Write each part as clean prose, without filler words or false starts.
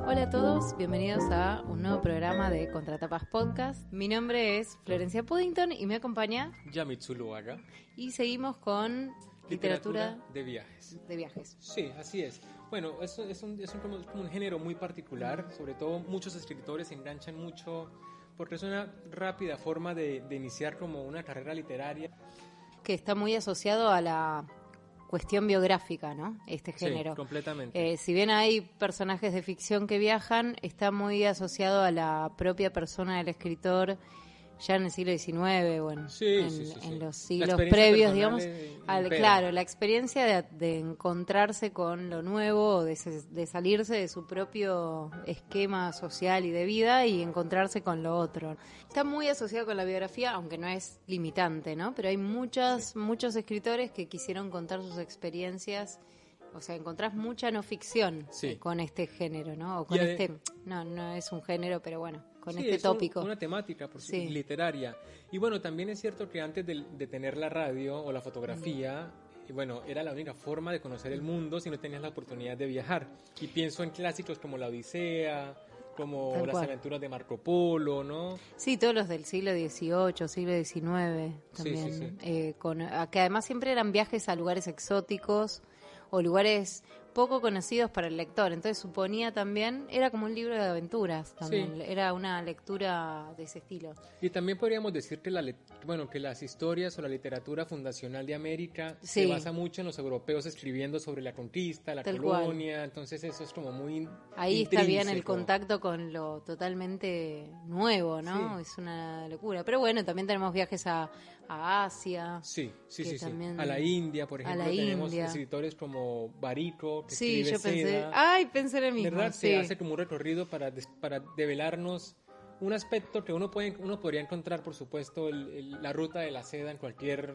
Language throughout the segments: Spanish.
Hola a todos, bienvenidos a un nuevo programa de Contratapas Podcast. Mi nombre es Florencia Puddington y me acompaña Yamit Zuluaga. Y seguimos con literatura de viajes. De viajes. Sí, así es. Bueno, es como un género muy particular, sobre todo muchos escritores se enganchan mucho porque es una rápida forma de iniciar como una carrera literaria. Que está muy asociado a la cuestión biográfica, ¿no? Este género. Sí, completamente. Si bien hay personajes de ficción que viajan, está muy asociado a la propia persona del escritor ya en el siglo XIX o en los siglos previos, digamos. Claro, la experiencia de encontrarse con lo nuevo, de salirse de su propio esquema social y de vida y encontrarse con lo otro. Está muy asociado con la biografía, aunque no es limitante, ¿no? Pero hay muchos escritores que quisieron contar sus experiencias. O sea, encontrás mucha no ficción con este género, ¿no? O con no es un género, pero bueno, con este tópico. Una temática literaria. Y bueno, también es cierto que antes de tener la radio o la fotografía, bueno, era la única forma de conocer el mundo si no tenías la oportunidad de viajar. Y pienso en clásicos como La Odisea, como Las aventuras de Marco Polo, ¿no? Sí, todos los del siglo XVIII, siglo XIX también. Que además siempre eran viajes a lugares exóticos o lugares poco conocidos para el lector, entonces suponía también, era como un libro de aventuras también, era una lectura de ese estilo. Y también podríamos decir que que las historias o la literatura fundacional de América se basa mucho en los europeos escribiendo sobre la conquista, la colonia, entonces eso es como muy ahí intrínseco. Está bien el contacto con lo totalmente nuevo, ¿no? Es una locura, pero bueno, también tenemos viajes a Asia. Sí. A la India, por ejemplo, tenemos escritores como Barico, que escribe Seda. Pensé en el mismo. ¿Verdad? Se hace como un recorrido para develarnos un aspecto que uno podría encontrar, por supuesto, la ruta de la seda en cualquier,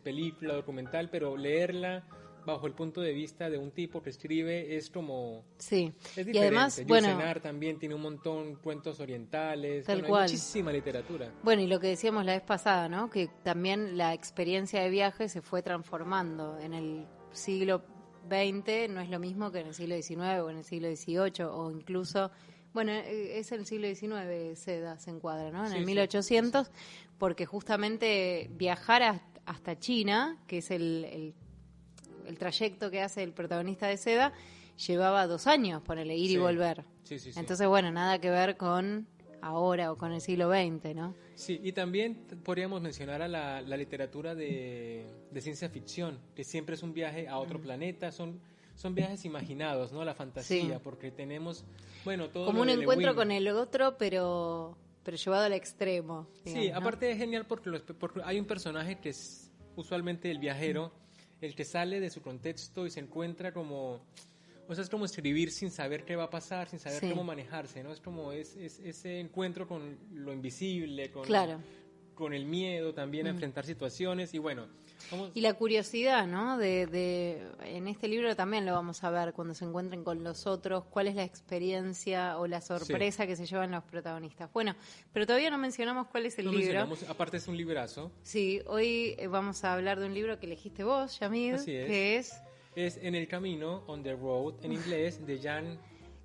película, documental, pero leerla bajo el punto de vista de un tipo que escribe es como... Sí, es diferente. Y además, Yusenar también tiene un montón, cuentos orientales, tal cual. Hay muchísima literatura. Bueno, y lo que decíamos la vez pasada, ¿no? Que también la experiencia de viaje se fue transformando en el siglo XX, no es lo mismo que en el siglo XIX o en el siglo XVIII o incluso... Bueno, es el siglo XIX, Seda se encuadra, ¿no? En el 1800, porque justamente viajar hasta China, que es el trayecto que hace el protagonista de Seda, llevaba 2 años, ponele, ir y volver. Entonces, bueno, nada que ver con ahora o con el siglo XX, ¿no? Sí, y también podríamos mencionar a la literatura de ciencia ficción, que siempre es un viaje a otro planeta, son viajes imaginados, ¿no? La fantasía, porque tenemos, todo como un encuentro con el otro, pero llevado al extremo. Digamos, sí, aparte es genial porque hay un personaje que es usualmente el viajero, el que sale de su contexto y se encuentra como... O sea, es como escribir sin saber qué va a pasar, sin saber cómo manejarse, ¿no? Es como ese encuentro con lo invisible, con el miedo también a enfrentar situaciones y bueno... Y la curiosidad, ¿no? En este libro también lo vamos a ver cuando se encuentren con los otros, cuál es la experiencia o la sorpresa que se llevan los protagonistas. Bueno, pero todavía no mencionamos cuál es el libro. Aparte es un librazo. Sí, hoy vamos a hablar de un libro que elegiste vos, Yamid, que es... Es En el camino, On the Road, en inglés, de Jan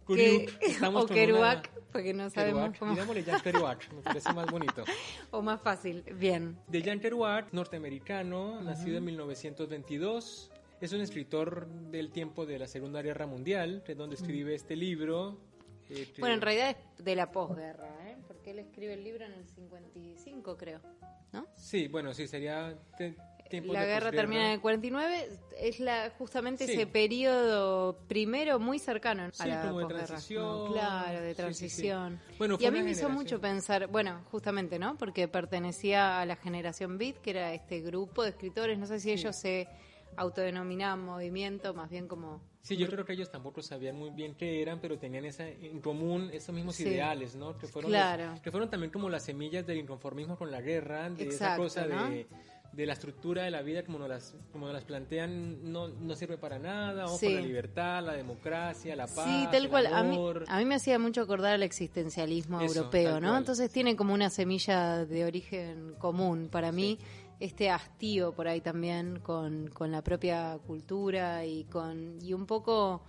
Kerouac. O Kerouac, porque no sabemos cómo. Digámosle Jan Kerouac, me parece más bonito. O más fácil, bien. De Jan Kerouac, norteamericano, nacido en 1922. Es un escritor del tiempo de la Segunda Guerra Mundial, de donde escribe este libro. Bueno, en realidad es de la posguerra, porque él escribe el libro en el 55, creo, ¿no? Sí, bueno, sí, sería... La guerra termina en el 49, es justamente ese periodo primero muy cercano a la como posguerra. De transición. Claro, de transición. Sí. Bueno, y a mí me hizo mucho pensar, justamente, ¿no? Porque pertenecía a la generación Beat, que era este grupo de escritores, no sé si ellos se autodenominaban movimiento, más bien como... Sí, yo creo que ellos tampoco sabían muy bien qué eran, pero tenían en común esos mismos ideales, ¿no? Que fueron también como las semillas del inconformismo con la guerra, de esa cosa, ¿no? de la estructura de la vida como nos las plantean no sirve para nada, vamos por la libertad, la democracia, la paz, sí, tal cual. el amor. A mí me hacía mucho acordar al existencialismo europeo, ¿no? Cual. Entonces tiene como una semilla de origen común para mí. este hastío por ahí también con la propia cultura y un poco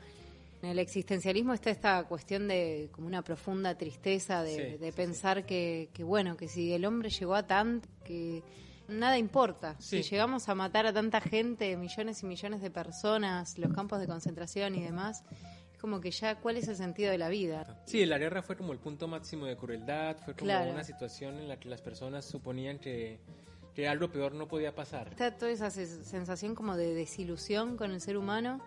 en el existencialismo está esta cuestión de como una profunda tristeza de pensar que bueno, que si el hombre llegó a tanto, que nada importa. Si llegamos a matar a tanta gente, millones y millones de personas, los campos de concentración y demás, como que ya, ¿cuál es el sentido de la vida? Sí, la guerra fue como el punto máximo de crueldad, fue como una situación en la que las personas suponían que algo peor no podía pasar. Está toda esa sensación como de desilusión con el ser humano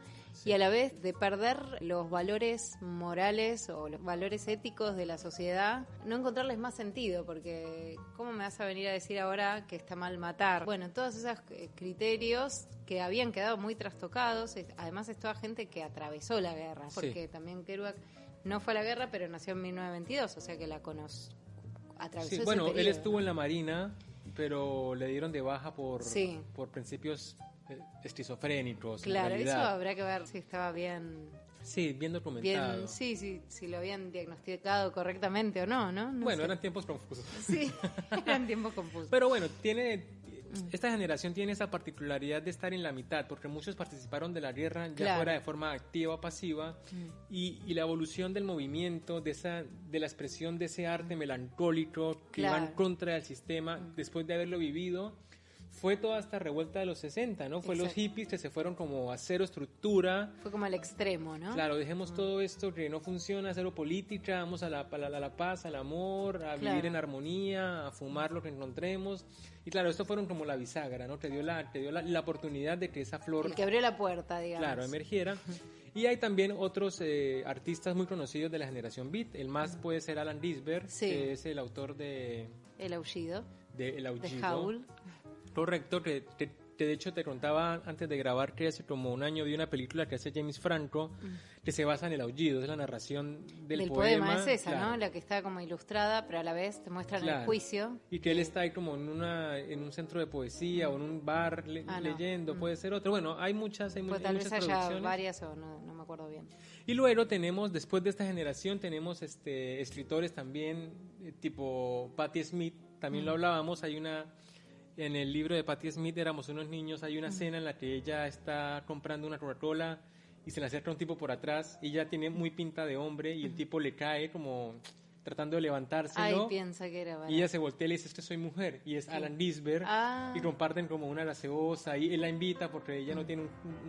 y a la vez de perder los valores morales o los valores éticos de la sociedad, no encontrarles más sentido, porque ¿cómo me vas a venir a decir ahora que está mal matar? Bueno, todos esos criterios que habían quedado muy trastocados, además es toda gente que atravesó la guerra, porque también Kerouac no fue a la guerra, pero nació en 1922, o sea que la atravesó ese bueno, periodo. Él estuvo en la Marina, pero le dieron de baja por principios esquizofrénicos. Claro, eso habrá que ver si estaba bien. Sí, bien documentado. Si lo habían diagnosticado correctamente o no bueno, sé. Eran tiempos confusos. Sí, eran tiempos confusos. Pero bueno, esta generación tiene esa particularidad de estar en la mitad, porque muchos participaron de la guerra ya fuera de forma activa o pasiva, y la evolución del movimiento, de la expresión de ese arte melancólico que iba en contra del sistema, después de haberlo vivido, fue toda esta revuelta de los 60, ¿no? Fue los hippies que se fueron como a cero estructura. Fue como al extremo, ¿no? Claro, dejemos todo esto que no funciona, cero política, vamos a la paz, al amor, a vivir en armonía, a fumar lo que encontremos. Y claro, esto fueron como la bisagra, ¿no? Te dio la oportunidad de que esa flor... El que abrió la puerta, digamos. Claro, emergiera. Y hay también otros artistas muy conocidos de la generación Beat. El más puede ser Alan Risberg, que es el autor de... El Aullido. De El Aullido. De Howl. Correcto, que de hecho te contaba antes de grabar que hace como un año vi una película que hace James Franco que se basa en El Aullido, es la narración del poema. Es esa, ¿no? La que está como ilustrada, pero a la vez te muestran el juicio. Y que él está ahí como en un centro de poesía o en un bar leyendo, puede ser otro. Bueno, hay muchas tal vez haya varias o no me acuerdo bien. Y luego tenemos, después de esta generación, tenemos escritores también, tipo Patti Smith, también lo hablábamos, en el libro de Patti Smith, Éramos unos niños, hay una escena en la que ella está comprando una Coca-Cola y se le acerca un tipo por atrás y ella tiene muy pinta de hombre y el tipo le cae como tratando de levantárselo. Piensa que era y ella se voltea y le dice, es que soy mujer, y es Alan Risberg, y comparten como una gaseosa y él la invita porque ella no tiene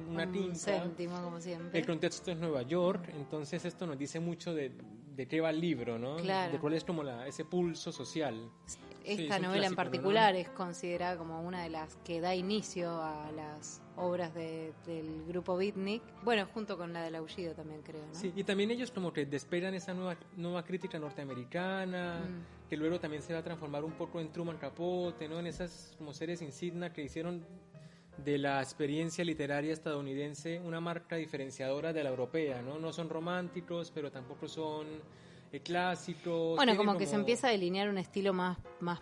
una tinta. Un céntimo, como siempre. El contexto es Nueva York, entonces esto nos dice mucho de qué va el libro, ¿no? Claro. De cuál es como ese pulso social. Esta novela en particular es considerada como una de las que da inicio a las obras del grupo Beatnik. Bueno, junto con la del Aullido también, creo, ¿no? Sí, y también ellos como que despegan esa nueva crítica norteamericana, que luego también se va a transformar un poco en Truman Capote, ¿no? En esas como series insignia que hicieron de la experiencia literaria estadounidense una marca diferenciadora de la europea, ¿no? No son románticos, pero tampoco son clásicos. Bueno, como que se empieza a delinear un estilo más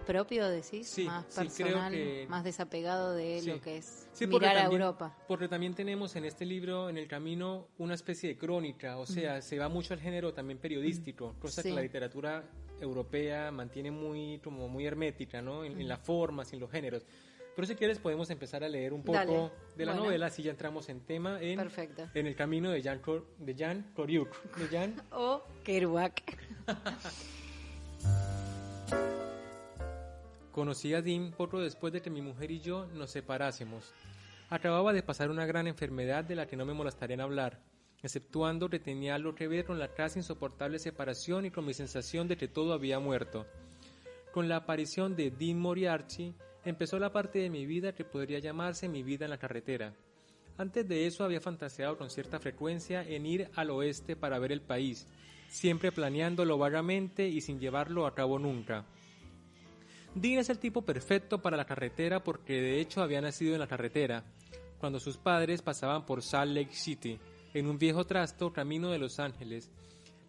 propio, decís, sí, más personal, creo que, más desapegado de lo que es mirar a Europa. Porque también tenemos en este libro, en el camino, una especie de crónica, o sea, se va mucho al género también periodístico, cosa que la literatura europea mantiene muy hermética, ¿no? En las formas, en los géneros. Pero si quieres podemos empezar a leer un poco de la novela, así ya entramos en tema en El camino de Jan Kerouac. O Kerouac. Conocí a Dean poco después de que mi mujer y yo nos separásemos. Acababa de pasar una gran enfermedad de la que no me molestaría en hablar, exceptuando que tenía algo que ver con la casi insoportable separación y con mi sensación de que todo había muerto. Con la aparición de Dean Moriarty, empezó la parte de mi vida que podría llamarse mi vida en la carretera. Antes de eso había fantaseado con cierta frecuencia en ir al oeste para ver el país, siempre planeándolo vagamente y sin llevarlo a cabo nunca. Dean es el tipo perfecto para la carretera porque de hecho había nacido en la carretera, cuando sus padres pasaban por Salt Lake City, en un viejo trasto camino de Los Ángeles.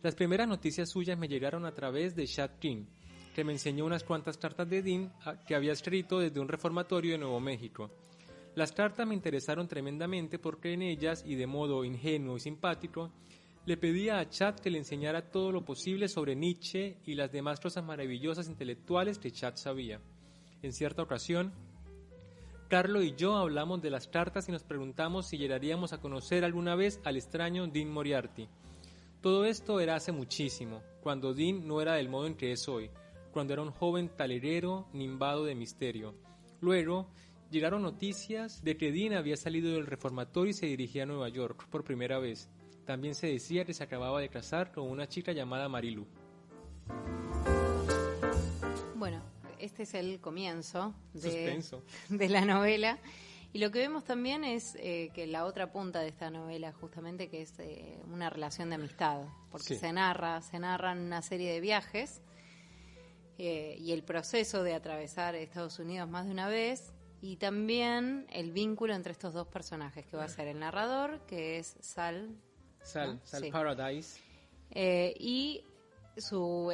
Las primeras noticias suyas me llegaron a través de Chad King, que me enseñó unas cuantas cartas de Dean que había escrito desde un reformatorio de Nuevo México. Las cartas me interesaron tremendamente porque en ellas, y de modo ingenuo y simpático, le pedía a Chad que le enseñara todo lo posible sobre Nietzsche y las demás cosas maravillosas intelectuales que Chad sabía. En cierta ocasión, Carlo y yo hablamos de las cartas y nos preguntamos si llegaríamos a conocer alguna vez al extraño Dean Moriarty. Todo esto era hace muchísimo, cuando Dean no era del modo en que es hoy, cuando era un joven talerero nimbado de misterio. Luego llegaron noticias de que Dean había salido del reformatorio y se dirigía a Nueva York por primera vez. También se decía que se acababa de casar con una chica llamada Marilu. Bueno, este es el comienzo de la novela. Y lo que vemos también es que la otra punta de esta novela, justamente, que es una relación de amistad, porque se narran una serie de viajes y el proceso de atravesar Estados Unidos más de una vez, y también el vínculo entre estos dos personajes, que va a ser el narrador, que es Sal Paradise, y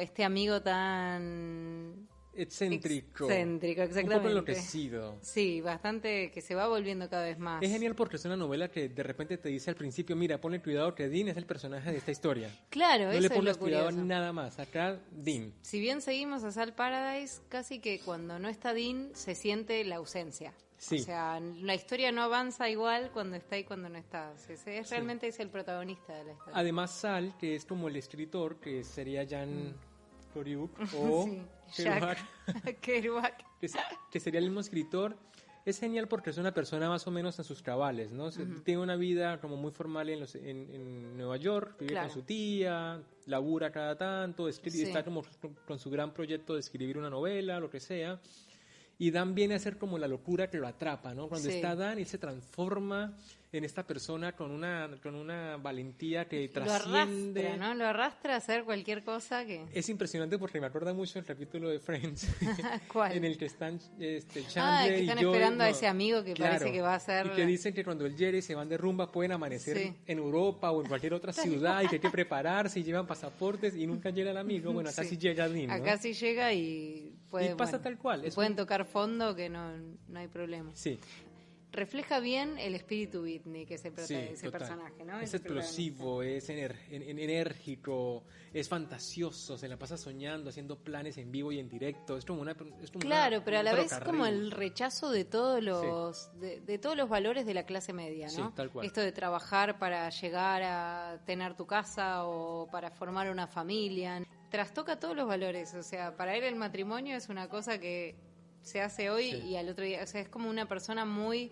este amigo tan excéntrico, exactamente. Un poco enloquecido. Sí, bastante, que se va volviendo cada vez más. Es genial porque es una novela que de repente te dice al principio, mira, ponle cuidado que Dean es el personaje de esta historia. Claro, no eso le pongas es lo cuidado curioso. a nada más, acá Dean. Si bien seguimos a Sal Paradise, casi que cuando no está Dean se siente la ausencia. Sí. O sea, la historia no avanza igual cuando está y cuando no está. Realmente es el protagonista de la historia. Además, Sal, que es como el escritor, que sería Jan Kerouac o Kerouac, que sería el mismo escritor, es genial porque es una persona más o menos en sus cabales, ¿no? Tiene una vida como muy formal en Nueva York, vive con su tía, labura cada tanto, está como con su gran proyecto de escribir una novela, lo que sea. Y Dan viene a ser como la locura que lo atrapa, ¿no? Cuando está Dan, él se transforma en esta persona con una valentía que trasciende. Lo arrastra, ¿no? Lo arrastra a hacer cualquier cosa que... Es impresionante porque me acuerda mucho el capítulo de Friends. ¿Cuál? En el que están Chandler que y están Joey, esperando a ese amigo que claro, parece que va a ser... Y que dicen que cuando el Jerry se van de rumba pueden amanecer en Europa o en cualquier otra ciudad y que hay que prepararse y llevan pasaportes y nunca llega el amigo. Bueno, acá sí llega Dean, ¿no? Acá sí llega y pasa tal cual. Pueden tocar fondo que no hay problema. Sí. Refleja bien el espíritu beatnik ese personaje, ¿no? Es explosivo, es enérgico, es fantasioso, se la pasa soñando, haciendo planes en vivo y en directo. Es como claro, pero a la vez como el rechazo de todos los de todos los valores de la clase media, ¿no? Sí, tal cual. Esto de trabajar para llegar a tener tu casa o para formar una familia, trastoca todos los valores. O sea, para él el matrimonio es una cosa que se hace hoy y al otro día, o sea, es como una persona muy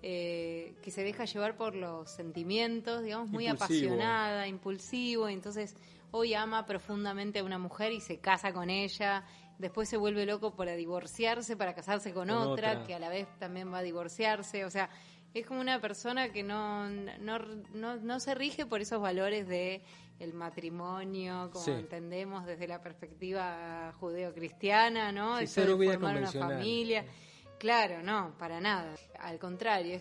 que se deja llevar por los sentimientos, digamos, muy apasionada, impulsivo, entonces hoy ama profundamente a una mujer y se casa con ella, después se vuelve loco para divorciarse, para casarse con otra, que a la vez también va a divorciarse, o sea, es como una persona que no se rige por esos valores de el matrimonio, como entendemos desde la perspectiva judeo-cristiana, ¿no? Sí, eso de formar una familia. Claro, no, para nada. Al contrario,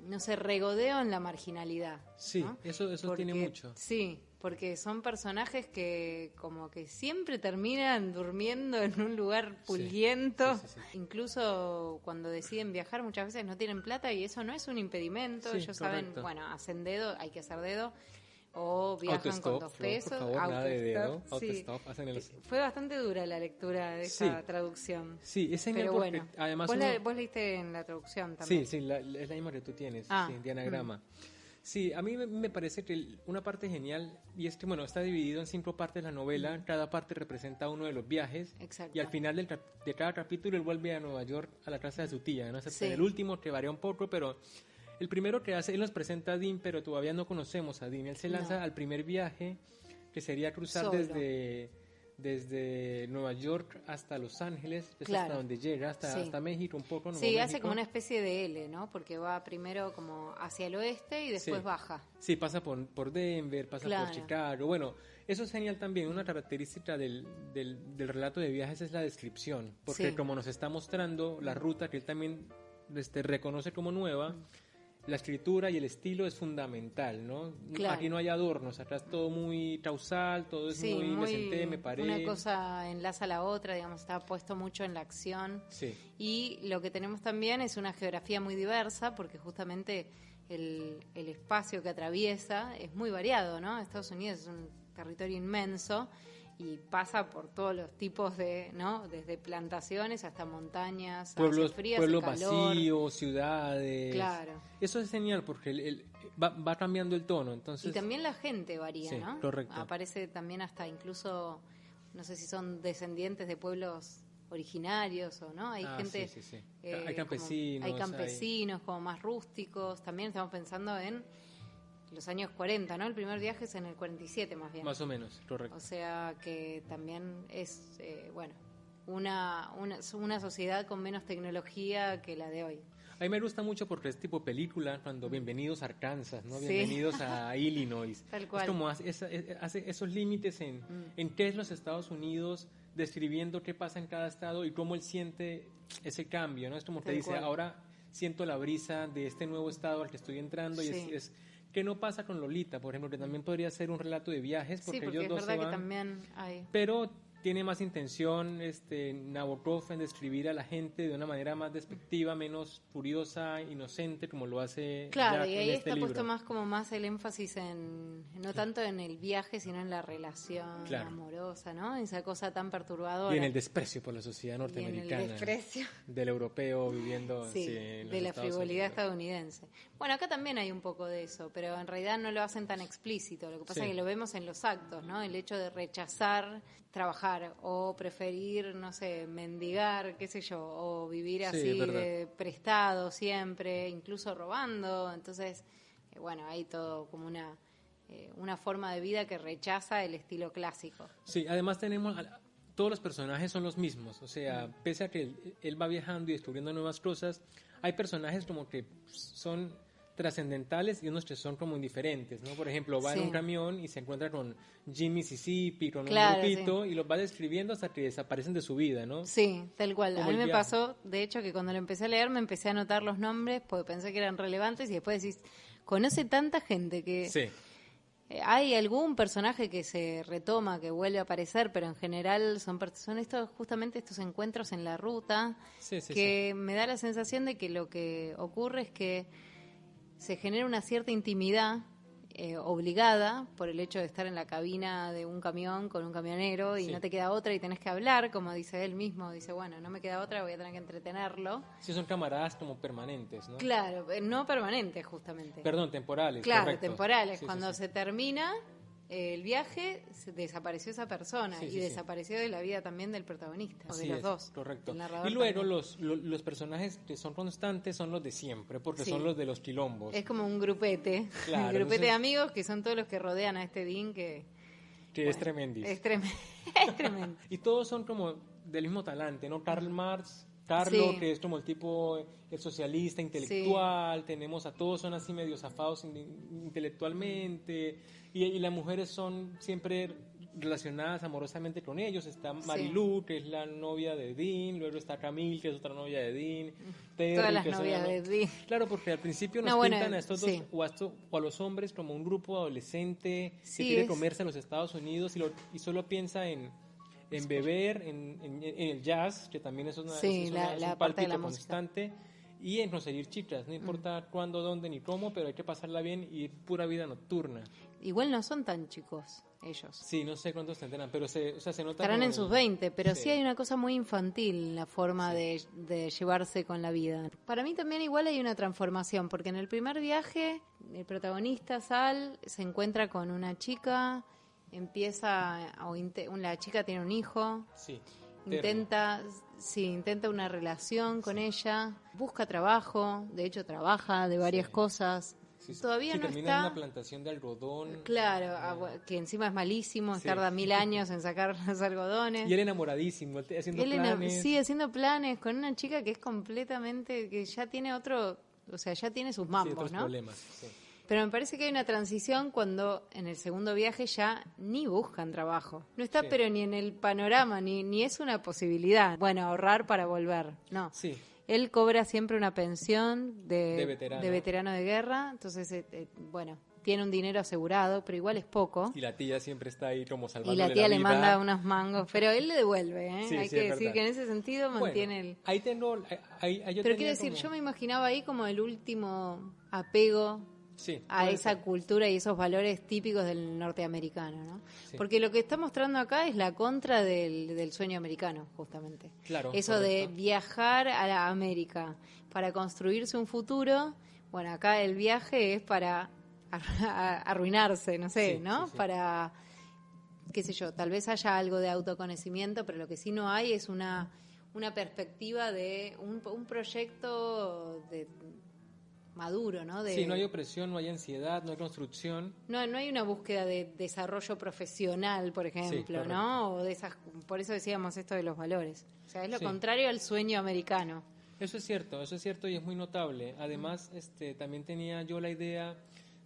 no sé, regodeo en la marginalidad. Sí, ¿no? eso tiene mucho. Sí, porque son personajes que como que siempre terminan durmiendo en un lugar pulguiento. Sí. Incluso cuando deciden viajar muchas veces no tienen plata y eso no es un impedimento. Ellos saben, bueno, hacen dedo, hay que hacer dedo. O viajan con 2 pesos. Por favor, nada de dedo. Autostop. Fue bastante dura la lectura de esta traducción. Sí, es genial. Pero porque bueno, además vos leíste en la traducción también. Sí, es la misma que tú tienes, de anagrama. Sí, a mí me parece que una parte genial, y es que, bueno, está dividido en 5 partes la novela, cada parte representa uno de los viajes. Exacto. Y al final de cada capítulo él vuelve a Nueva York a la casa de su tía, ¿no? El último que varía un poco, pero... El primero que hace, él nos presenta a Dean, pero todavía no conocemos a Dean. Él se lanza al primer viaje, que sería cruzar desde Nueva York hasta Los Ángeles, hasta donde llega, hasta México un poco. Sí, hace como una especie de L, ¿no? Porque va primero como hacia el oeste y después baja. Sí, pasa por Denver, pasa por Chicago. Bueno, eso es genial también. Una característica del relato de viajes es la descripción, porque como nos está mostrando la ruta que él también reconoce como nueva, la escritura y el estilo es fundamental, ¿no? Claro. Aquí no hay adornos, acá es todo muy causal, todo es muy me senté, me paré. Una cosa enlaza a la otra, digamos, está puesto mucho en la acción. Sí. Y lo que tenemos también es una geografía muy diversa, porque justamente el espacio que atraviesa es muy variado, ¿no? Estados Unidos es un territorio inmenso y pasa por todos los tipos de, ¿no? Desde plantaciones hasta montañas, pueblos frías, pueblos vacíos, ciudades. Claro. Eso es genial porque va cambiando el tono, entonces. Y también la gente varía, sí, ¿no? Correcto. Aparece también hasta incluso, no sé si son descendientes de pueblos originarios o no, hay gente, sí. Hay campesinos, hay campesinos como más rústicos. También estamos pensando en los años 40, ¿no? El primer viaje es en el 47 más bien. Más o menos, correcto. O sea que también es, una sociedad con menos tecnología que la de hoy. A mí me gusta mucho porque es tipo película, cuando bienvenidos a Arkansas, ¿no? Bienvenidos a Illinois. Tal cual. Es como hace esos límites en qué es los Estados Unidos, describiendo qué pasa en cada estado y cómo él siente ese cambio, ¿no? Es como te dice, ahora siento la brisa de este nuevo estado al que estoy entrando y es que no pasa con Lolita, por ejemplo, que también podría ser un relato de viajes, porque ellos dos se van, que también hay. Pero tiene más intención Nabokov en describir a la gente de una manera más despectiva, menos furiosa, inocente, como lo hace Claro, Jack y ahí en este está libro. puesto más el énfasis no tanto en el viaje, sino en la relación amorosa, ¿no? Esa cosa tan perturbadora. Y en el desprecio por la sociedad norteamericana. Y en el desprecio. Del europeo viviendo en los de la frivolidad estadounidense. Bueno, acá también hay un poco de eso, pero en realidad no lo hacen tan explícito. Lo que pasa es que lo vemos en los actos, ¿no? El hecho de rechazar trabajar o preferir, no sé, mendigar, qué sé yo, o vivir así prestado siempre, incluso robando. Entonces, hay todo como una forma de vida que rechaza el estilo clásico. Sí, además todos los personajes son los mismos, o sea, pese a que él va viajando y descubriendo nuevas cosas, hay personajes como que son trascendentales y unos que son como indiferentes, ¿no? Por ejemplo, va en un camión y se encuentra con Jim Mississippi, con un grupito, y los va describiendo hasta que desaparecen de su vida, ¿no? Sí, tal cual. Como a mí me pasó, de hecho, que cuando lo empecé a leer me empecé a anotar los nombres porque pensé que eran relevantes y después decís, conoce tanta gente que... Sí. Hay algún personaje que se retoma, que vuelve a aparecer, pero en general son justamente estos encuentros en la ruta que me da la sensación de que lo que ocurre es que se genera una cierta intimidad obligada por el hecho de estar en la cabina de un camión con un camionero y no te queda otra y tenés que hablar, como dice él mismo, dice, bueno, no me queda otra, voy a tener que entretenerlo. Sí, son camaradas como permanentes, ¿no? Claro, no permanentes justamente. Perdón, temporales. Claro, correcto. temporales. Cuando se termina el viaje, desapareció esa persona desapareció de la vida también del protagonista, o de los dos. Correcto. Y luego los personajes que son constantes son los de siempre, porque son los de los quilombos. Es como un grupete, claro, un grupete de amigos que son todos los que rodean a este Dean que es tremendis. Es tremendo. Y todos son como del mismo talante, ¿no? Karl Marx, Carlo, que es como el tipo, el socialista intelectual, tenemos a todos, son así medio zafados intelectualmente, y las mujeres son siempre relacionadas amorosamente con ellos. Está Marilú, que es la novia de Dean, luego está Camille, que es otra novia de Dean, Terry, todas las novias de Dean. Claro, porque al principio nos pintan a estos dos, o a los hombres como un grupo adolescente que quiere comerse a los Estados Unidos y solo piensa en beber, en el jazz, que también es un pálpito constante, y en conseguir chicas, no importa cuándo, dónde ni cómo, pero hay que pasarla bien y pura vida nocturna. Igual no son tan chicos ellos. Sí, no sé cuántos tendrán, pero se nota. Estarán en sus 20, pero sí hay una cosa muy infantil en la forma de llevarse con la vida. Para mí también igual hay una transformación, porque en el primer viaje el protagonista, Sal, se encuentra con una chica, la chica tiene un hijo, intenta una relación con ella, busca trabajo, de hecho trabaja de varias cosas. Todavía no termina está en una plantación de algodón. Claro, que encima es malísimo, tarda 1000 años en sacar los algodones. Y él enamoradísimo, haciendo planes. Sí, haciendo planes con una chica que es completamente, que ya tiene ya tiene sus mambos, otros problemas, Pero me parece que hay una transición cuando en el segundo viaje ya ni buscan trabajo. No está pero ni en el panorama, ni es una posibilidad. Bueno, ahorrar para volver, no. Sí. Él cobra siempre una pensión de veterano de guerra, entonces, tiene un dinero asegurado, pero igual es poco. Y la tía siempre está ahí como salvándole la vida. Y la tía le manda unos mangos, pero él le devuelve, ¿eh? Sí, hay que decir que en ese sentido mantiene el... Ahí tengo... pero quiero decir, yo me imaginaba ahí como el último apego a esa cultura y esos valores típicos del norteamericano, ¿no? Sí. Porque lo que está mostrando acá es la contra del sueño americano, justamente. Claro. Eso de viajar a la América para construirse un futuro. Bueno, acá el viaje es para arruinarse, no sé, ¿no? Para, qué sé yo, tal vez haya algo de autoconocimiento, pero lo que sí no hay es una perspectiva de un proyecto de maduro, ¿no? Sí, no hay opresión, no hay ansiedad, no hay construcción. No hay una búsqueda de desarrollo profesional, por ejemplo, ¿no? O de esas, por eso decíamos esto de los valores. O sea, es lo contrario al sueño americano. Eso es cierto y es muy notable. Además, también tenía yo la idea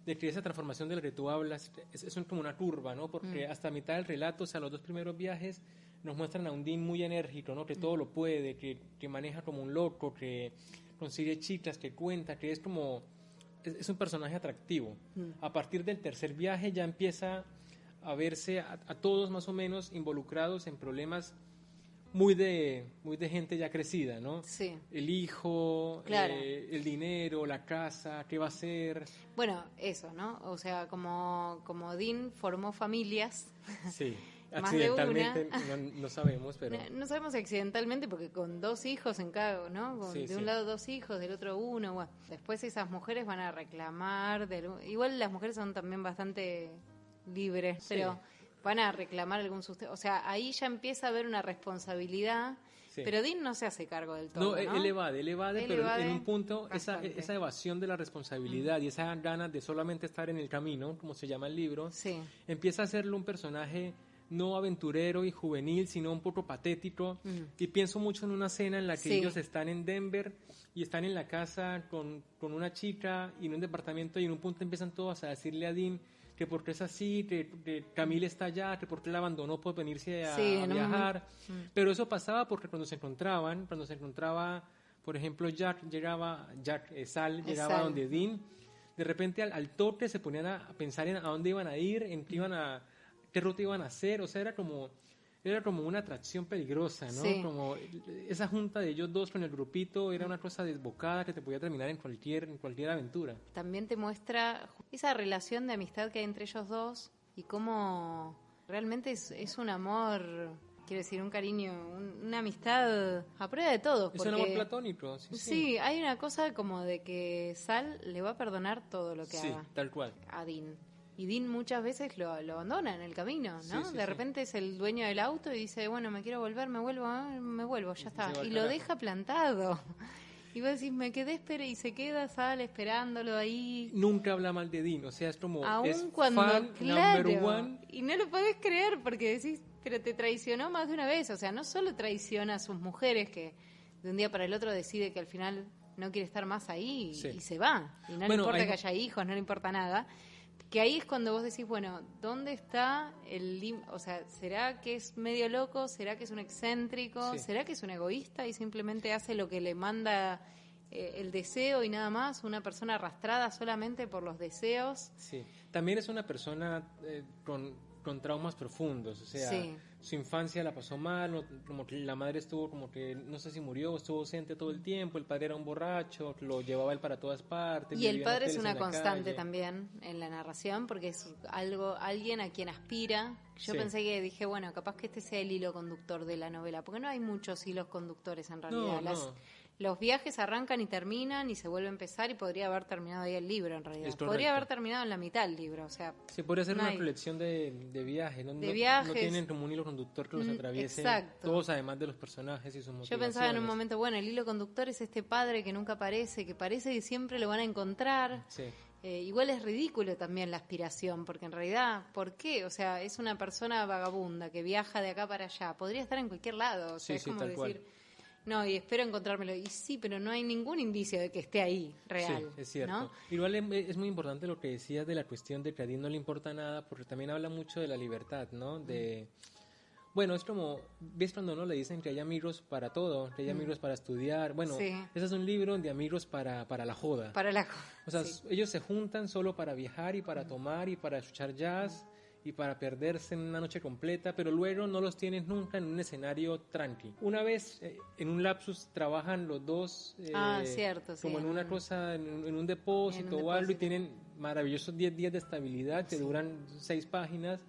de que esa transformación de la que tú hablas es como una curva, ¿no? Porque hasta mitad del relato, o sea, los 2 primeros viajes nos muestran a un Dean muy enérgico, ¿no? Que todo lo puede, que maneja como un loco, que consigue chicas, que cuenta, que es como... Es un personaje atractivo. A partir del tercer viaje ya empieza a verse a todos más o menos involucrados en problemas muy de gente ya crecida, ¿no? Sí. El hijo, el dinero, la casa, ¿qué va a hacer? Bueno, eso, ¿no? O sea, como Dean formó familias. Sí. Accidentalmente, no sabemos, pero... No sabemos accidentalmente porque con 2 hijos en cada, ¿no? De un lado 2 hijos, del otro 1, bueno. Después esas mujeres van a reclamar, igual las mujeres son también bastante libres, pero van a reclamar algún sustento. O sea, ahí ya empieza a haber una responsabilidad, pero Dean no se hace cargo del todo, ¿no? Él evade, pero en un punto esa evasión de la responsabilidad y esa ganas de solamente estar en el camino, como se llama el libro, empieza a hacerlo un personaje no aventurero y juvenil, sino un poco patético. Y pienso mucho en una escena en la que ellos están en Denver y están en la casa con una chica y en un departamento, y en un punto empiezan todos a decirle a Dean que por qué es así, que Camille está allá, que por qué la abandonó por venirse a viajar. Pero eso pasaba porque cuando se encontraba, por ejemplo, Sal llegaba donde Dean, de repente al toque se ponían a pensar en a dónde iban a ir, en qué ruta iban a hacer. O sea, era como una atracción peligrosa, ¿no? Sí. Como esa junta de ellos 2 con el grupito era una cosa desbocada que te podía terminar en cualquier aventura. También te muestra esa relación de amistad que hay entre ellos 2 y cómo realmente es un amor, quiero decir, un cariño, una amistad a prueba de todo. Es un amor platónico, Sí, hay una cosa como de que Sal le va a perdonar todo lo que haga. Sí, tal cual. A Dean. Y Dean muchas veces lo abandona en el camino, ¿no? De repente es el dueño del auto y dice, bueno, me quiero volver, me vuelvo, ya está. Y lo deja plantado. Y vos decís, me quedé y se queda Sal esperándolo ahí. Nunca habla mal de Dean, o sea, es como fan number one. Y no lo podés creer porque decís, pero te traicionó más de una vez. O sea, no solo traiciona a sus mujeres, que de un día para el otro decide que al final no quiere estar más ahí y se va. Y no le importa que haya hijos, no le importa nada. Que ahí es cuando vos decís, bueno, ¿dónde está o sea, ¿será que es medio loco? ¿Será que es un excéntrico? ¿Será que es un egoísta y simplemente hace lo que le manda el deseo y nada más? ¿Una persona arrastrada solamente por los deseos? Sí, también es una persona con traumas profundos, o sea, su infancia la pasó mal, como que la madre estuvo como que, no sé si murió o estuvo ausente todo el tiempo, el padre era un borracho, lo llevaba él para todas partes. Y el padre es una constante también en la narración, porque es alguien a quien aspira. Yo pensé que dije, bueno, capaz que este sea el hilo conductor de la novela, porque no hay muchos hilos conductores en realidad. Los viajes arrancan y terminan y se vuelve a empezar, y podría haber terminado ahí el libro en realidad. Podría haber terminado en la mitad del libro, o sea... Sí, podría ser una colección de viajes, ¿no? Viajes. No tienen como un hilo conductor que los atraviese. Exacto. Todos, además de los personajes y sus motivaciones. Yo pensaba en un momento, bueno, el hilo conductor es este padre que nunca aparece, que parece que siempre lo van a encontrar. Sí. Igual es ridículo también la aspiración, porque en realidad, ¿por qué? O sea, es una persona vagabunda que viaja de acá para allá. Podría estar en cualquier lado, o sea, es como decir... Cual. No, y espero encontrármelo. Y sí, pero no hay ningún indicio de que esté ahí, real. Sí, es cierto. ¿No? Igual es muy importante lo que decías de la cuestión de que a Dean no le importa nada, porque también habla mucho de la libertad, ¿no? Bueno, es como, ¿ves cuando no le dicen que hay amigos para todo? Que hay amigos para estudiar. Bueno, ese es un libro de amigos para la joda. Para la joda. O sea, ellos se juntan solo para viajar y para tomar y para escuchar jazz y para perderse en una noche completa, pero luego no los tienes nunca en un escenario tranqui. Una vez, en un lapsus, trabajan los dos cierto, como en una cosa, en un depósito o algo, y tienen maravillosos 10 días de estabilidad que duran 6 páginas,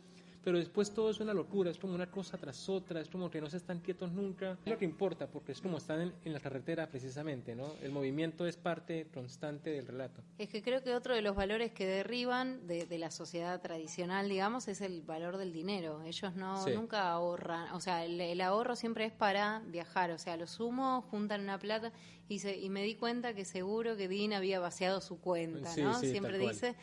pero después todo es una locura, es como una cosa tras otra, es como que no se están quietos nunca. Es lo que importa, porque es como están en la carretera precisamente, ¿no? El movimiento es parte constante del relato. Es que creo que otro de los valores que derriban de la sociedad tradicional, digamos, es el valor del dinero. Ellos nunca ahorran, o sea, el ahorro siempre es para viajar, o sea, lo sumo, juntan una plata y me di cuenta que seguro que Dean había vaciado su cuenta, ¿no? Siempre dice...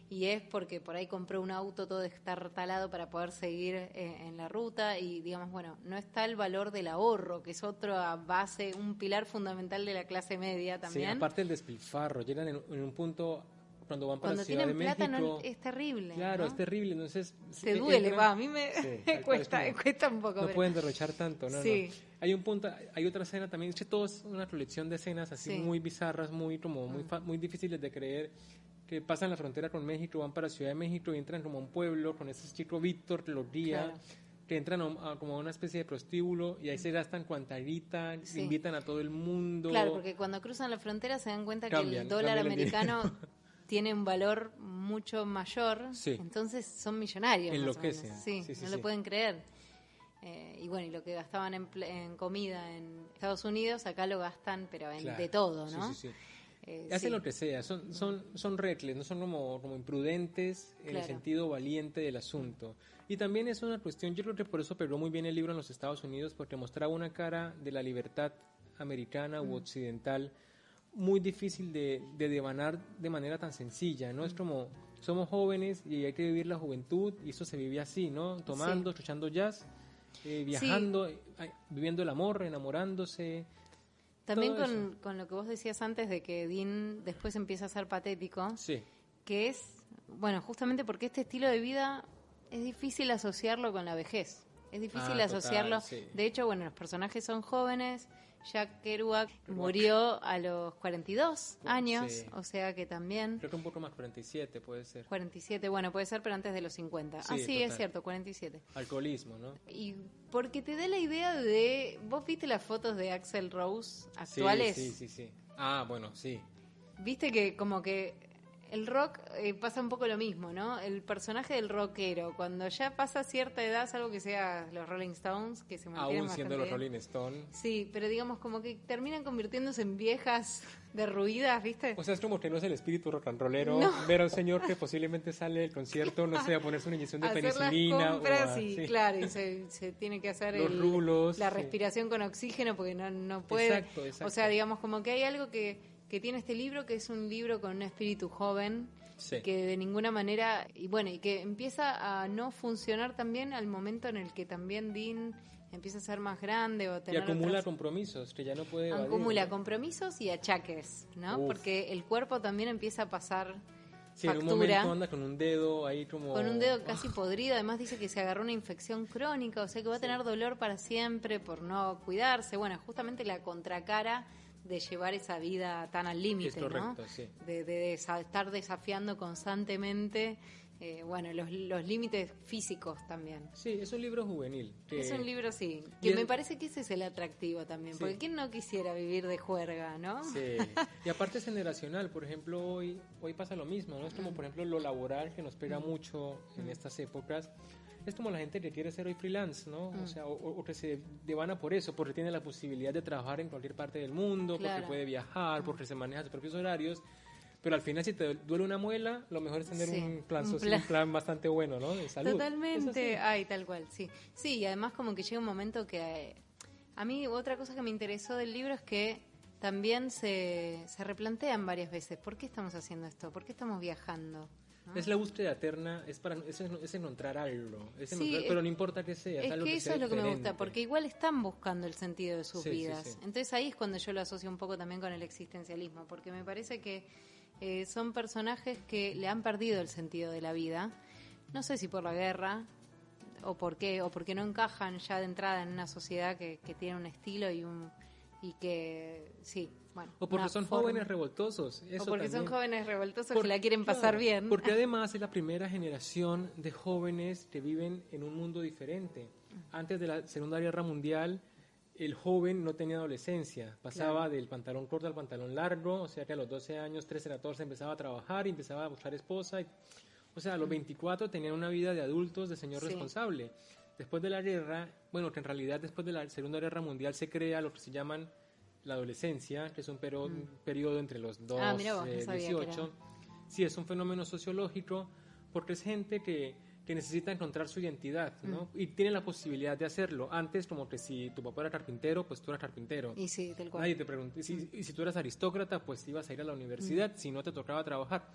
Y es porque por ahí compró un auto todo destartalado para poder seguir en la ruta y digamos, bueno, no está el valor del ahorro, que es otra base, un pilar fundamental de la clase media también. Sí, aparte el despilfarro, llegan en un punto cuando van para Ciudad de México. Cuando tienen plata es terrible. Claro, ¿no? Es terrible, entonces... Te duele, a mí me cuesta un poco. No pueden derrochar tanto, ¿no? Sí. No. Hay un punto, hay otra escena también, es que todo es una colección de escenas así muy bizarras, muy difíciles de creer, que pasan la frontera con México, van para Ciudad de México y entran como a un pueblo con ese chico Víctor que los guía, que entran como a una especie de prostíbulo y ahí se gastan cuanta guita, invitan a todo el mundo. Claro, porque cuando cruzan la frontera se dan cuenta que el dólar americano tiene un valor mucho mayor, entonces son millonarios. Enloquecen. No lo pueden creer. Y bueno, y lo que gastaban en comida en Estados Unidos, acá lo gastan, pero de todo, ¿no? Hacen lo que sea, son reckless, no son como imprudentes en el sentido valiente del asunto. Y también es una cuestión, yo creo que por eso pegó muy bien el libro en los Estados Unidos, porque mostraba una cara de la libertad americana u occidental muy difícil de devanar de manera tan sencilla, ¿no? Es como, somos jóvenes y hay que vivir la juventud, y eso se vive así, ¿no? Tomando, escuchando jazz, viajando, viviendo el amor, enamorándose. También con lo que vos decías antes de que Dean después empieza a ser patético, que es, bueno, justamente porque este estilo de vida es difícil asociarlo con la vejez, es difícil asociarlo. De hecho, bueno, los personajes son jóvenes. Jack Kerouac murió a los 42 años, o sea que también... Creo que un poco más, 47 puede ser. 47, bueno, puede ser, pero antes de los 50. Sí, es cierto, 47. Alcoholismo, ¿no? Y porque te da la idea de... ¿Vos viste las fotos de Axl Rose actuales? Sí. Ah, bueno, sí. Viste que como que el rock pasa un poco lo mismo, ¿no? El personaje del rockero, cuando ya pasa cierta edad, salvo que sea los Rolling Stones, que se mantienen aún siendo los bien. Rolling Stones. Sí, pero digamos como que terminan convirtiéndose en viejas derruidas, ¿viste? O sea, es como que no es el espíritu rock and rollero ver a un señor que posiblemente sale del concierto, no sé, a ponerse una inyección de penicilina. Las compras claro, y se tiene que hacer los rulos, la respiración con oxígeno porque no puede. Exacto. O sea, digamos como que hay algo que tiene este libro, que es un libro con un espíritu joven, que de ninguna manera, y bueno, y que empieza a no funcionar también al momento en el que también Dean empieza a ser más grande o tener y acumula compromisos que ya no puede evadir, acumula compromisos y achaques, ¿no? Porque el cuerpo también empieza a pasar factura. En un momento anda con un dedo ahí como... Con un dedo casi podrido, además dice que se agarró una infección crónica, o sea que va a tener dolor para siempre por no cuidarse. Bueno, justamente la contracara de llevar esa vida tan al límite, ¿no? De estar desafiando constantemente, los límites físicos también. Sí, es un libro juvenil. Es un libro, que me parece que ese es el atractivo también, porque ¿quién no quisiera vivir de juerga, no? Sí, y aparte es generacional, por ejemplo, hoy pasa lo mismo, ¿no? Es como, por ejemplo, lo laboral que nos pega mucho en estas épocas. Es como la gente que quiere ser hoy freelance, ¿no? O sea, o que se devana por eso, porque tiene la posibilidad de trabajar en cualquier parte del mundo, porque puede viajar, porque se maneja sus propios horarios. Pero al final, si te duele una muela, lo mejor es tener un plan bastante bueno, ¿no? De salud. Totalmente, tal cual, sí. Sí, y además como que llega un momento que... a mí otra cosa que me interesó del libro es que también se replantean varias veces, ¿por qué estamos haciendo esto? ¿Por qué estamos viajando? ¿No? Es la búsqueda eterna, es encontrar algo, pero no importa que sea. Es algo que eso es lo que me gusta, diferente. porque igual están buscando el sentido de sus vidas. Sí. Entonces ahí es cuando yo lo asocio un poco también con el existencialismo, porque me parece que son personajes que le han perdido el sentido de la vida. No sé si por la guerra o porque no encajan ya de entrada en una sociedad que tiene un estilo y que bueno, o porque son jóvenes revoltosos. O porque son jóvenes revoltosos que la quieren pasar bien. Porque además es la primera generación de jóvenes que viven en un mundo diferente. Antes de la Segunda Guerra Mundial, el joven no tenía adolescencia, pasaba del pantalón corto al pantalón largo, o sea que a los 12 años, 13, 14 empezaba a trabajar y empezaba a buscar esposa. O sea, a los 24 tenían una vida de adultos, de señor responsable. Después de la guerra, bueno, que en realidad después de la Segunda Guerra Mundial se crea lo que se llaman la adolescencia, que es un periodo entre los 12 y 18. Sí, es un fenómeno sociológico porque es gente que necesita encontrar su identidad, ¿no? Y tiene la posibilidad de hacerlo. Antes, como que si tu papá era carpintero, pues tú eras carpintero. Y sí, tal cual. Nadie te preguntó. Y si tú eras aristócrata, pues ibas a ir a la universidad, si no te tocaba trabajar.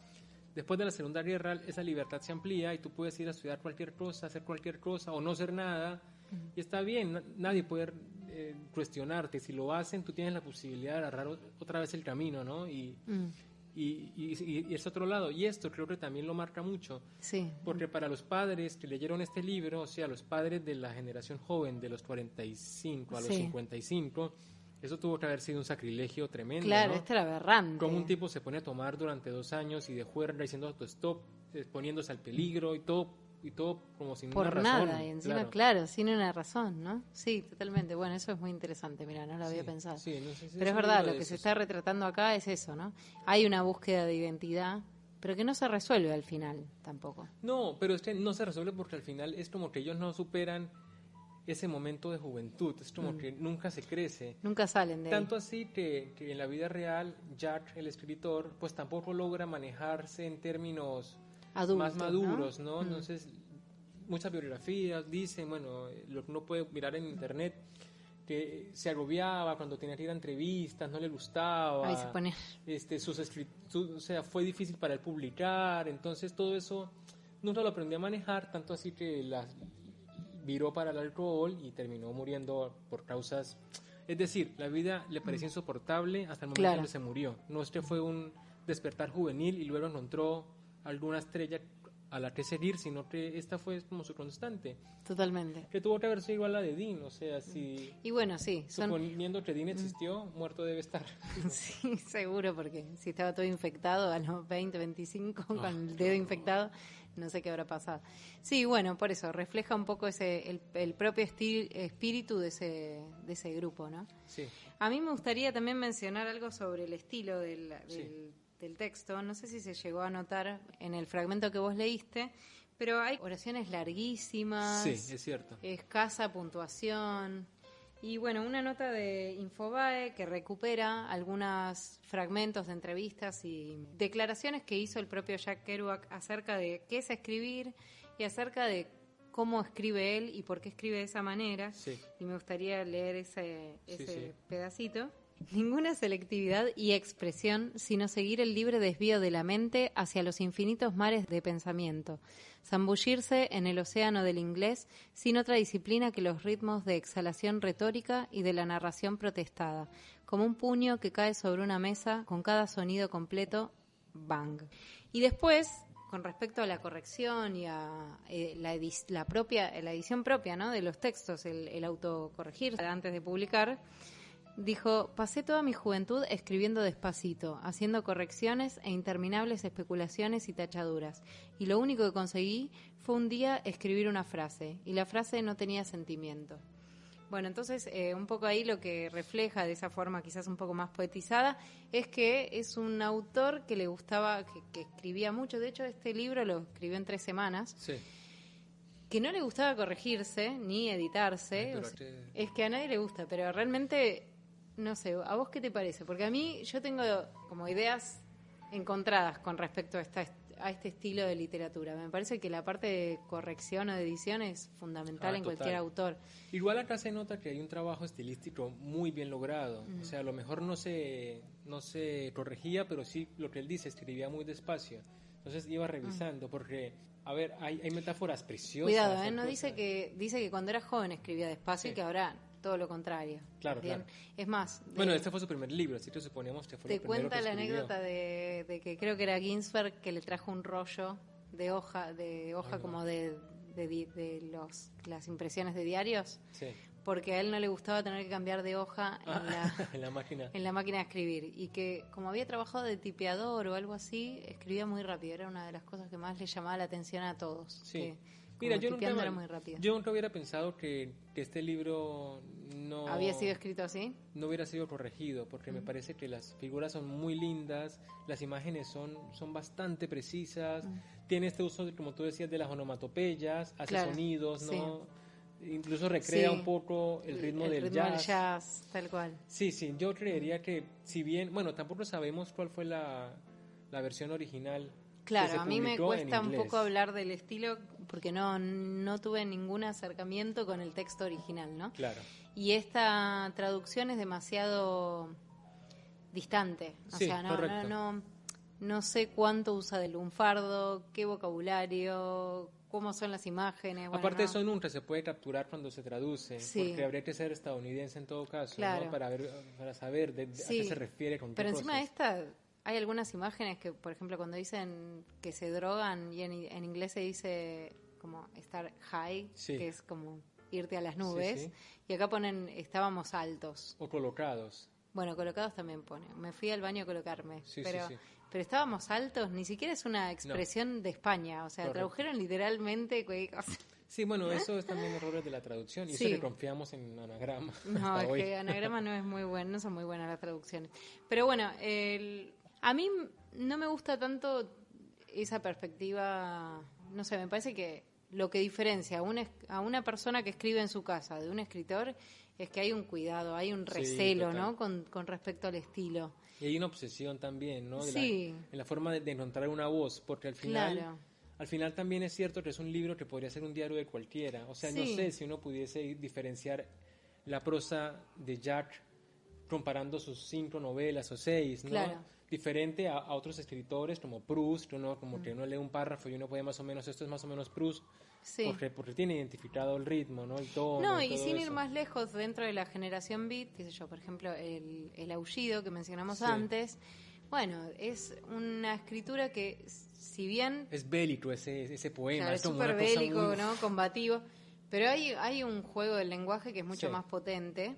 Después de la Segunda Guerra, esa libertad se amplía y tú puedes ir a estudiar cualquier cosa, hacer cualquier cosa o no hacer nada. Y está bien, nadie puede cuestionarte. Si lo hacen, tú tienes la posibilidad de agarrar otra vez el camino, ¿no? Y es otro lado. Y esto creo que también lo marca mucho. Sí. Porque para los padres que leyeron este libro, o sea, los padres de la generación joven, de los 45 a los 55, eso tuvo que haber sido un sacrilegio tremendo. Claro, ¿no? esto era aberrante. Como un tipo se pone a tomar durante 2 años y de juerga, diciendo autostop, exponiéndose al peligro y todo como sin una razón. Por nada, y encima, claro, sin una razón, ¿no? Sí, totalmente. Bueno, eso es muy interesante, mira, no lo había pensado. Sí, no sé si pero es verdad, lo que se está retratando acá es eso, ¿no? Hay una búsqueda de identidad, pero que no se resuelve al final tampoco. No, pero es que no se resuelve porque al final es como que ellos no superan ese momento de juventud, es como que nunca se crece. Nunca salen de Tanto ahí. así que en la vida real, Jack, el escritor, pues tampoco logra manejarse en términos adultos, más maduros, ¿no? Entonces, muchas biografías dicen, bueno, lo que uno puede mirar en internet, que se agobiaba cuando tenía que ir a entrevistas, no le gustaba. Ahí se pone. O sea, fue difícil para él publicar, entonces todo eso nunca lo aprendió a manejar, tanto así que viró para el alcohol y terminó muriendo por causas. Es decir, la vida le parecía insoportable hasta el momento en que se murió. No es que fue un despertar juvenil y luego encontró alguna estrella a la que seguir, sino que esta fue como su constante. Totalmente. Que tuvo que haber sido igual a la de Dean, o sea, si... Y bueno, sí. Suponiendo que Dean existió, muerto debe estar. Sí, seguro, porque si estaba todo infectado a los 20, 25, con el dedo infectado, no sé qué habrá pasado. Sí, bueno, por eso, refleja un poco el propio espíritu de ese grupo, ¿no? Sí. A mí me gustaría también mencionar algo sobre el estilo del texto. No sé si se llegó a notar en el fragmento que vos leíste, pero hay oraciones larguísimas. Sí, es cierto. Escasa puntuación. Y bueno, una nota de Infobae que recupera algunos fragmentos de entrevistas y declaraciones que hizo el propio Jack Kerouac acerca de qué es escribir y acerca de cómo escribe él y por qué escribe de esa manera. Sí. Y me gustaría leer ese pedacito. Ninguna selectividad y expresión, sino seguir el libre desvío de la mente hacia los infinitos mares de pensamiento. Zambullirse en el océano del inglés sin otra disciplina que los ritmos de exhalación retórica y de la narración protestada, como un puño que cae sobre una mesa con cada sonido completo, bang. Y después, con respecto a la corrección y a la edición propia, ¿no?, de los textos, el autocorregirse antes de publicar, dijo: pasé toda mi juventud escribiendo despacito, haciendo correcciones e interminables especulaciones y tachaduras, y lo único que conseguí fue un día escribir una frase, y la frase no tenía sentimiento. Bueno, entonces un poco ahí lo que refleja de esa forma quizás un poco más poetizada es que es un autor que le gustaba, que escribía mucho. De hecho, este libro lo escribió en 3 semanas. Sí. Que no le gustaba corregirse ni editarse. Es que a nadie le gusta, pero realmente... No sé, ¿a vos qué te parece? Porque a mí yo tengo como ideas encontradas con respecto a este estilo de literatura. Me parece que la parte de corrección o de edición es fundamental en cualquier autor. Igual acá se nota que hay un trabajo estilístico muy bien logrado. O sea, a lo mejor no se corregía, pero sí, lo que él dice, escribía muy despacio. Entonces iba revisando, porque, a ver, hay metáforas preciosas. Cuidado, no dice que cuando era joven escribía despacio y que ahora... todo lo contrario. Claro, claro. Es más... Bueno, este fue su primer libro, así que suponíamos que fue lo primero que escribió. Te cuenta la anécdota de que creo que era Ginsberg que le trajo un rollo de hoja como de las impresiones de diarios. Sí. Porque a él no le gustaba tener que cambiar de hoja en la máquina. En la máquina de escribir. Y que como había trabajado de tipeador o algo así, escribía muy rápido. Era una de las cosas que más le llamaba la atención a todos. Sí. Mira, yo nunca hubiera pensado que este libro no... ¿Había sido escrito así? No hubiera sido corregido, porque me parece que las figuras son muy lindas, las imágenes son bastante precisas, tiene este uso, como tú decías, de las onomatopeyas, hace sonidos, ¿no? Incluso recrea un poco el ritmo del jazz, tal cual. Sí, yo creería que, si bien, bueno, tampoco sabemos cuál fue la versión original. Claro, a mí me cuesta un poco hablar del estilo porque no tuve ningún acercamiento con el texto original, ¿no? Claro. Y esta traducción es demasiado distante, o sea, no sé cuánto usa de lunfardo, qué vocabulario, cómo son las imágenes. Bueno, aparte eso nunca se puede capturar cuando se traduce, porque habría que ser estadounidense en todo caso, claro, ¿no? para saber a qué se refiere con pero qué encima cosas. de esta hay algunas imágenes que, por ejemplo, cuando dicen que se drogan y en inglés se dice como estar high, que es como irte a las nubes, y acá ponen estábamos altos. O colocados. Bueno, colocados también pone. Me fui al baño a colocarme, pero estábamos altos, ni siquiera es una expresión de España, o sea, tradujeron literalmente cualquier cosa. Sí, bueno, eso es también errores de la traducción y eso le confiamos en Anagrama. No, es que Anagrama no es muy bueno, no son muy buenas las traducciones. Pero bueno, a mí no me gusta tanto esa perspectiva, no sé, me parece que lo que diferencia a una persona que escribe en su casa de un escritor es que hay un cuidado, hay un recelo, ¿no? Con respecto al estilo. Y hay una obsesión también, ¿no? En la forma de encontrar una voz, porque al final también es cierto que es un libro que podría ser un diario de cualquiera. O sea, no sé si uno pudiese diferenciar la prosa de Jack comparando sus 5 novelas o 6, ¿no? Claro. Diferente a otros escritores como Proust, ¿no? Como que uno lee un párrafo y uno puede más o menos, esto es más o menos Proust, porque tiene identificado el ritmo, ¿no? El tono. No, y sin ir más lejos, dentro de la generación beat, qué sé yo, por ejemplo, el Aullido que mencionamos antes, bueno, es una escritura que, si bien... Es bélico ese poema. Claro, es súper bélico, ¿no? Combativo, pero hay un juego del lenguaje que es mucho más potente.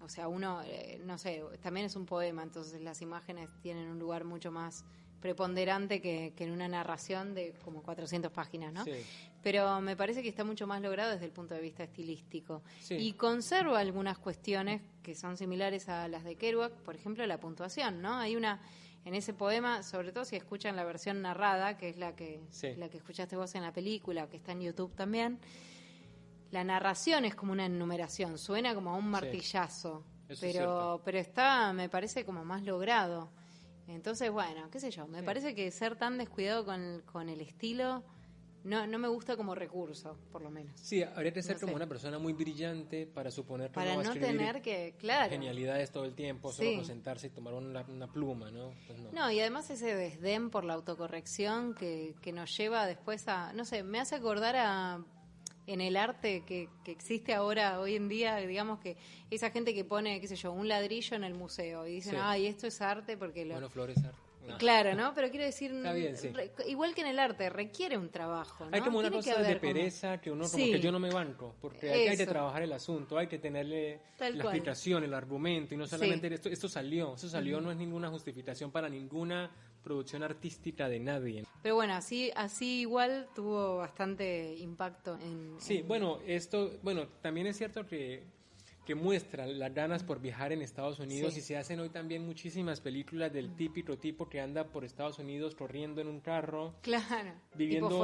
O sea, uno, no sé, también es un poema, entonces las imágenes tienen un lugar mucho más preponderante que en una narración de como 400 páginas, ¿no? Sí. Pero me parece que está mucho más logrado desde el punto de vista estilístico. Sí. Y conserva algunas cuestiones que son similares a las de Kerouac, por ejemplo, la puntuación, ¿no? Hay una, en ese poema, sobre todo si escuchan la versión narrada, que es la que escuchaste vos en la película, que está en YouTube también. La narración es como una enumeración, suena como a un martillazo, pero está, me parece, como más logrado. Entonces, bueno, qué sé yo, me parece que ser tan descuidado con el estilo no me gusta como recurso, por lo menos. Sí, habría que ser como una persona muy brillante para suponer que para no va a escribir tener que, genialidades todo el tiempo, solo concentrarse y tomar una pluma, ¿no? Pues no, y además ese desdén por la autocorrección que nos lleva después a, no sé, me hace acordar en el arte que existe ahora, hoy en día, digamos que esa gente que pone, qué sé yo, un ladrillo en el museo y dicen, ay, esto es arte porque Bueno, Flores arte. No. Claro, ¿no? Pero quiero decir, está bien, igual que en el arte, requiere un trabajo, ¿no? Hay como una cosa de pereza que uno como que yo no me banco, porque hay que trabajar el asunto, hay que tenerle la explicación, el argumento, y no solamente esto salió, no es ninguna justificación para ninguna producción artística de nadie. Pero bueno, así igual tuvo bastante impacto en... Sí, bueno, también es cierto que muestra las ganas por viajar en Estados Unidos y se hacen hoy también muchísimas películas del típico tipo que anda por Estados Unidos corriendo en un carro. Claro, viviendo, tipo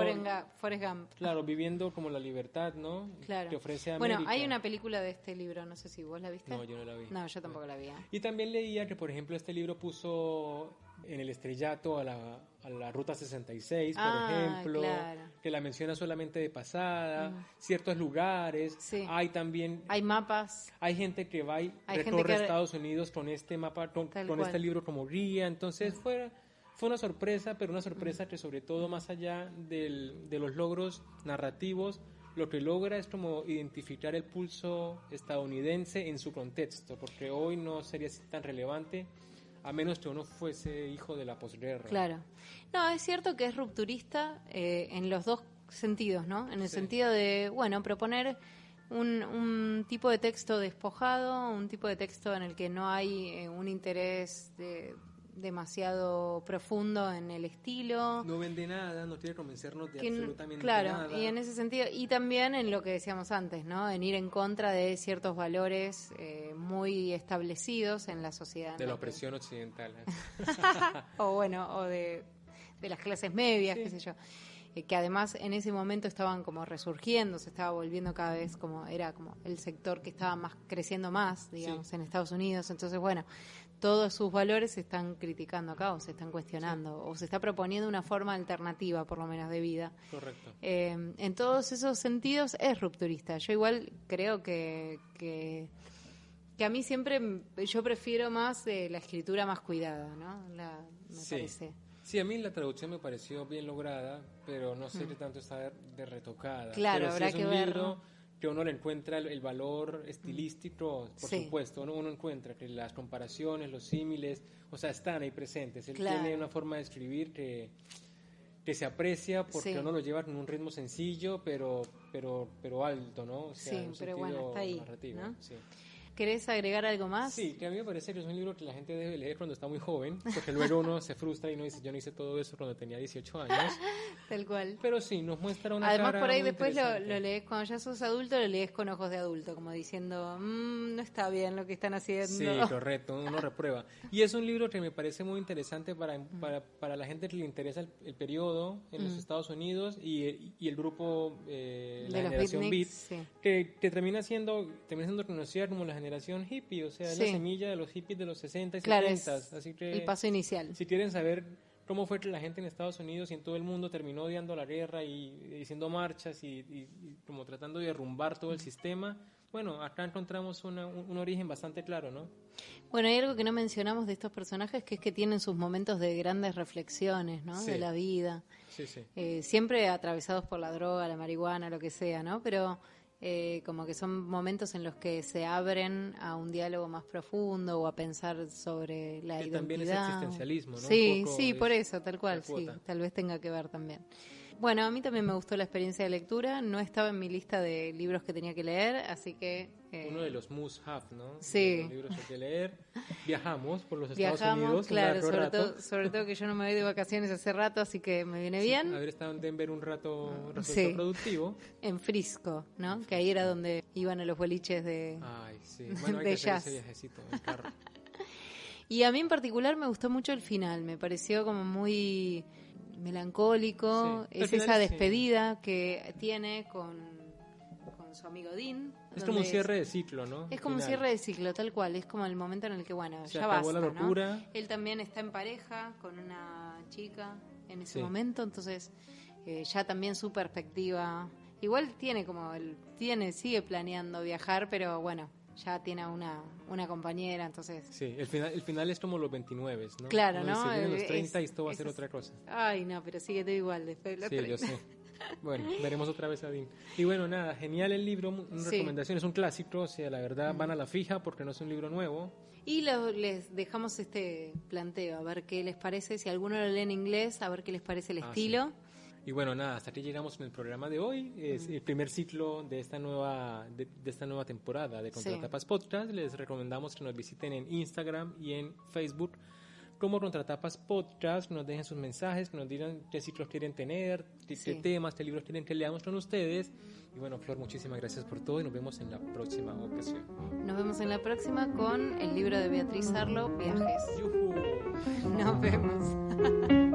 Forrest Gump. Claro, viviendo como la libertad, ¿no? Claro. Que ofrece América. Bueno, hay una película de este libro, no sé si vos la viste. No, yo no la vi. No, yo tampoco la vi. Y también leía que, por ejemplo, este libro puso en el estrellato a la Ruta 66, por ejemplo, que la menciona solamente de pasada, ciertos lugares, hay mapas, hay gente que va y recorre Estados Unidos con este mapa, con este libro como guía, entonces fue una sorpresa, pero una sorpresa que sobre todo más allá de los logros narrativos, lo que logra es como identificar el pulso estadounidense en su contexto, porque hoy no sería tan relevante a menos que uno fuese hijo de la posguerra. Claro. No, es cierto que es rupturista en los dos sentidos, ¿no? En el sentido de, bueno, proponer un tipo de texto despojado, un tipo de texto en el que no hay un interés demasiado profundo en el estilo. No vende nada, no quiere convencernos de absolutamente claro, nada. Claro, y en ese sentido, y también en lo que decíamos antes, ¿no? En ir en contra de ciertos valores muy establecidos en la sociedad. De la opresión occidental. o de las clases medias, qué sé yo. Que además en ese momento estaban como resurgiendo, se estaba volviendo cada vez era como el sector que estaba creciendo más, digamos, en Estados Unidos. Entonces, bueno, todos sus valores se están criticando acá o se están cuestionando o se está proponiendo una forma alternativa, por lo menos, de vida. Correcto. En todos esos sentidos es rupturista. Yo igual creo que a mí siempre, yo prefiero más la escritura más cuidada, ¿no? Me parece. Sí, a mí la traducción me pareció bien lograda, pero no sé qué tanto está de retocada. Claro, pero habrá sí que ver. Es un libro verlo. Que uno le encuentra el valor estilístico, por supuesto. Uno encuentra que las comparaciones, los símiles, o sea, están ahí presentes. Él tiene una forma de escribir que se aprecia porque uno lo lleva con un ritmo sencillo, pero alto, ¿no? O sea, sí, pero bueno, está ahí, narrativo, ¿no? Sí. ¿Querés agregar algo más? Sí, que a mí me parece que es un libro que la gente debe leer cuando está muy joven, porque luego uno se frustra y no dice, yo no hice todo eso cuando tenía 18 años. Tal cual. Pero sí, nos muestra una Además, cara por ahí muy después lo lees, cuando ya sos adulto, lo lees con ojos de adulto, como diciendo, no está bien lo que están haciendo. Sí, correcto, uno reprueba. Y es un libro que me parece muy interesante para la gente que le interesa el periodo en los Estados Unidos y el grupo, la generación Beat, que termina siendo conocida como la generación hippie, o sea, es la semilla de los hippies de los 60 y 70. Así que el paso inicial. Si quieren saber cómo fue que la gente en Estados Unidos y en todo el mundo terminó odiando la guerra y haciendo marchas y como tratando de derrumbar todo el sistema, bueno, acá encontramos un origen bastante claro, ¿no? Bueno, hay algo que no mencionamos de estos personajes, que es que tienen sus momentos de grandes reflexiones, ¿no? Sí. De la vida. Sí, sí. Siempre atravesados por la droga, la marihuana, lo que sea, ¿no? Pero como que son momentos en los que se abren a un diálogo más profundo o a pensar sobre la identidad. También es existencialismo, ¿no? Sí, por eso, tal cual, sí, tal vez tenga que ver también. Bueno, a mí también me gustó la experiencia de lectura, no estaba en mi lista de libros que tenía que leer, así que... Uno de los must-have, ¿no? Sí. Los libros que hay que leer. Viajamos por los Estados Unidos. Claro, sobre todo que yo no me voy de vacaciones hace rato, así que me viene bien. Haber estado en Denver un rato productivo. En Frisco, ¿no? Que ahí era donde iban a los boliches de Ay, sí. Bueno, hay que hacer ese viajecito en carro. Y a mí en particular me gustó mucho el final, me pareció como muy melancólico, es esa despedida que tiene con su amigo Dean. Es como un cierre de ciclo, ¿no? Es como un cierre de ciclo, tal cual, es como el momento en el que, bueno, ya basta, la locura. ¿no? Él también está en pareja con una chica en ese momento, entonces ya también su perspectiva, igual sigue planeando viajar, pero bueno, ya tiene una compañera, entonces... Sí, el final es como los 29, ¿no? Claro, ¿no? En los 30 y esto va a ser otra cosa. Ay, no, pero sigue todo igual después de los 30. Yo sé. Bueno, veremos otra vez a Dean. Y bueno, nada, genial el libro, una recomendación, es un clásico, o sea, la verdad van a la fija porque no es un libro nuevo. Y les dejamos este planteo, a ver qué les parece, si alguno lo lee en inglés, a ver qué les parece el estilo. Sí. Y bueno, nada, hasta aquí llegamos en el programa de hoy. Es el primer ciclo de esta nueva temporada de Contratapas Podcast. Les recomendamos que nos visiten en Instagram y en Facebook como Contratapas Podcast, que nos dejen sus mensajes, que nos digan qué ciclos quieren tener, qué temas, qué libros quieren que leamos con ustedes. Y bueno, Flor, muchísimas gracias por todo y nos vemos en la próxima ocasión. Nos vemos en la próxima con el libro de Beatriz Arlo, Viajes. ¡Yujú! Nos vemos.